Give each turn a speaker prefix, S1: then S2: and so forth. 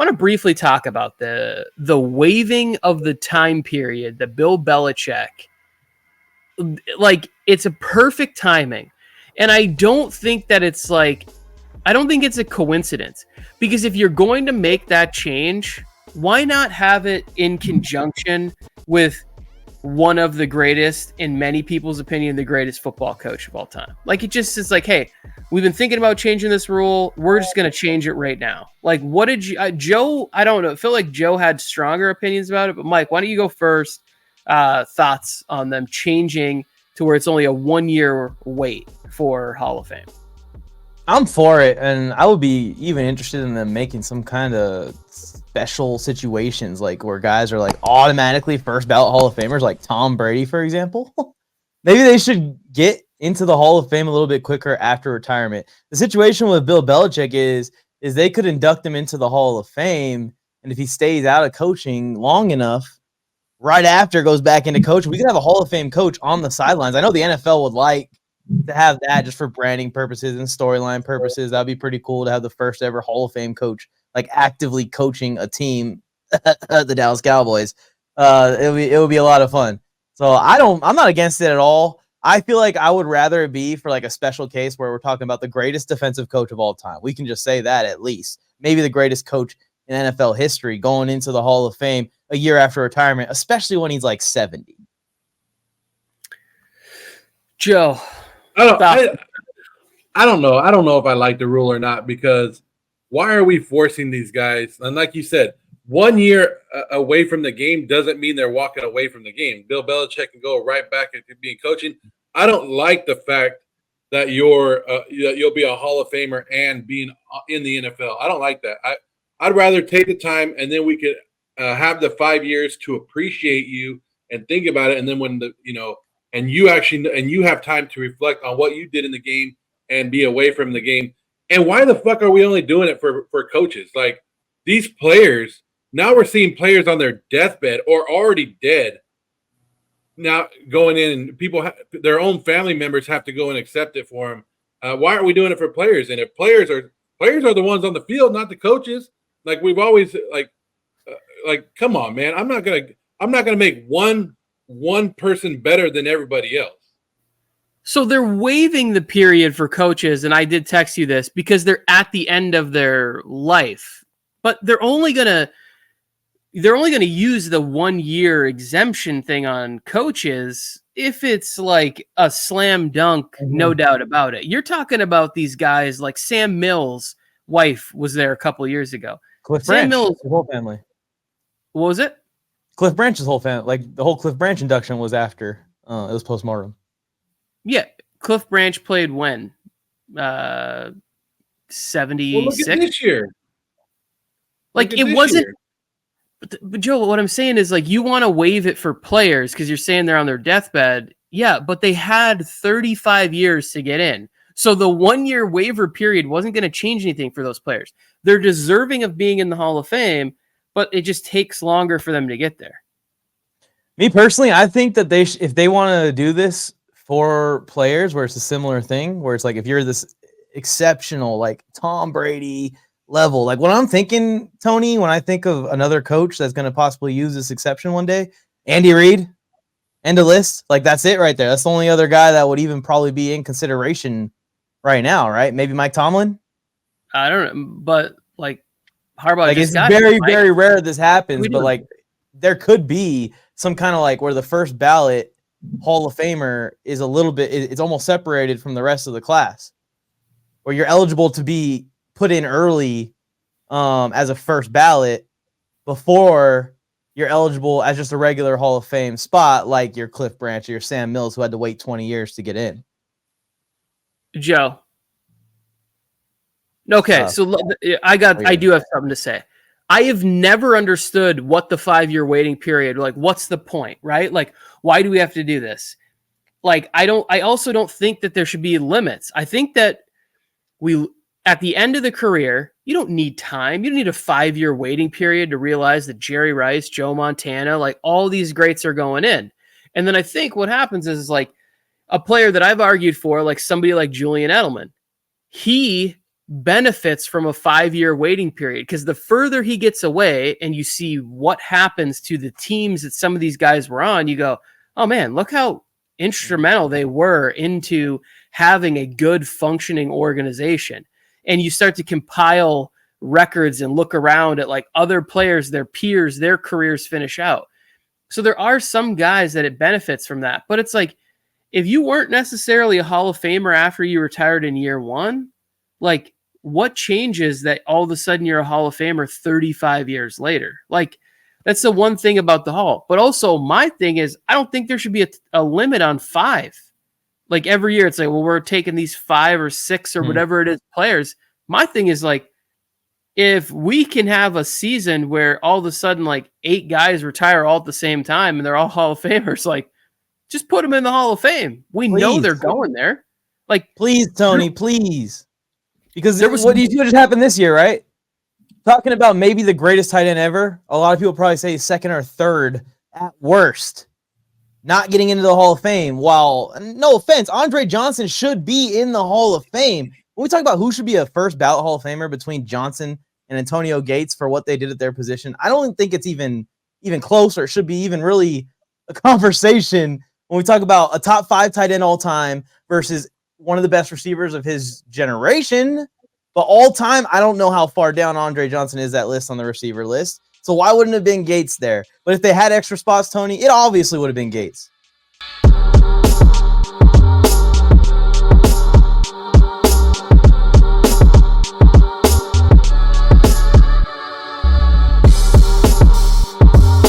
S1: want to briefly talk about the waiving of the time period that Bill Belichick, like, it's a perfect timing. And I don't think that it's like, I don't think it's a coincidence, because if you're going to make that change, why not have it in conjunction with one of the greatest, in many people's opinion, the greatest football coach of all time? Like, it just is like, hey, we've been thinking about changing this rule. We're just going to change it right now. Like, what did you, Joe, I don't know. I feel like Joe had stronger opinions about it, but Mike, why don't you go first? Thoughts on them changing to where it's only a 1 year wait for Hall of Fame?
S2: I'm for it, and I would be even interested in them making some kind of special situations, like where guys are like automatically first ballot Hall of Famers, like Tom Brady, for example. Maybe they should get into the Hall of Fame a little bit quicker after retirement. The situation with Bill Belichick is they could induct him into the Hall of Fame, and if he stays out of coaching long enough, right after goes back into coaching, we could have a Hall of Fame coach on the sidelines. I know the NFL would like to have that just for branding purposes and storyline purposes. That'd be pretty cool to have the first ever Hall of Fame coach like actively coaching a team, the Dallas Cowboys. It would be a lot of fun. So I'm not against it at all. I feel like I would rather it be for like a special case where we're talking about the greatest defensive coach of all time. We can just say that at least. Maybe the greatest coach in NFL history going into the Hall of Fame a year after retirement, especially when he's like 70.
S1: Joe.
S3: I don't know. I don't know if I like the rule or not, because why are we forcing these guys? And like you said, 1 year away from the game doesn't mean they're walking away from the game. Bill Belichick can go right back into being coaching. I don't like the fact that you'll be a Hall of Famer and being in the NFL. I don't like that. I'd rather take the time, and then we could have the 5 years to appreciate you and think about it. And then when and you have time to reflect on what you did in the game and be away from the game. And why the fuck are we only doing it for coaches? Like, these players, now we're seeing players on their deathbed or already dead now going in, and people, their own family members have to go and accept it for them. Why aren't we doing it for players? And if players are the ones on the field, not the coaches. Like, we've always like, come on, man. I'm not gonna make one person better than everybody else.
S1: So they're waiving the period for coaches, and I did text you this, because they're at the end of their life. But they're only gonna use the 1 year exemption thing on coaches if it's like a slam dunk, no doubt about it. You're talking about these guys like Sam Mills' wife was there a couple of years ago.
S2: Cliff
S1: Sam
S2: Branch,
S1: Mills'
S2: his whole family.
S1: What was it?
S2: Cliff Branch's whole family, like the whole Cliff Branch induction was after it was postmortem.
S1: Yeah, Cliff Branch played when? 76?
S3: Well, look at this year.
S1: Like, it wasn't. But Joe, what I'm saying is, like, you want to waive it for players because you're saying they're on their deathbed. Yeah, but they had 35 years to get in. So the 1 year waiver period wasn't going to change anything for those players. They're deserving of being in the Hall of Fame, but it just takes longer for them to get there.
S2: Me personally, I think that if they want to do this for players where it's a similar thing, where it's like if you're this exceptional, like Tom Brady level, like what I'm thinking, Tony, when I think of another coach that's going to possibly use this exception one day, Andy Reid, end of list. Like, that's it right there. That's the only other guy that would even probably be in consideration right now, right? Maybe Mike Tomlin?
S1: I don't know, but like Harbaugh,
S2: like, it's very, very rare this happens, but like there could be some kind of like where the first ballot Hall of Famer is a little bit, it's almost separated from the rest of the class, where you're eligible to be put in early as a first ballot before you're eligible as just a regular Hall of Fame spot, like your Cliff Branch or your Sam Mills, who had to wait 20 years to get in.
S1: Joe. Okay, so I do have something to say. I have never understood what the 5 year waiting period, like, what's the point, right? Like, why do we have to do this? Like, I also don't think that there should be limits. I think that at the end of the career, you don't need time. You don't need a 5 year waiting period to realize that Jerry Rice, Joe Montana, like all these greats are going in. And then I think what happens is like a player that I've argued for, like somebody like Julian Edelman, he benefits from a 5-year waiting period, because the further he gets away and you see what happens to the teams that some of these guys were on, you go, oh man, look how instrumental they were into having a good functioning organization. And you start to compile records and look around at like other players, their peers, their careers finish out. So there are some guys that it benefits from that. But it's like, if you weren't necessarily a Hall of Famer after you retired in year one, like what changes that all of a sudden you're a Hall of Famer 35 years later? Like that's the one thing about the Hall. But also my thing is, I don't think there should be a limit on 5. Like every year it's like, well, we're taking these 5 or 6 or whatever it is players. My thing is like, if we can have a season where all of a sudden like 8 guys retire all at the same time and they're all Hall of Famers, like just put them in the Hall of Fame. We know they're going there. Like,
S2: please, Tony, please. Because what do you just happened this year, right? Talking about maybe the greatest tight end ever. A lot of people probably say second or third at worst. Not getting into the Hall of Fame. While, no offense, Andre Johnson should be in the Hall of Fame. When we talk about who should be a first ballot Hall of Famer between Johnson and Antonio Gates for what they did at their position, I don't think it's even close, or it should be even really a conversation when we talk about a top 5 tight end all time versus one of the best receivers of his generation. But all time, I don't know how far down Andre Johnson is that list on the receiver list. So why wouldn't it have been Gates there? But if they had extra spots, Tony, it obviously would have been Gates.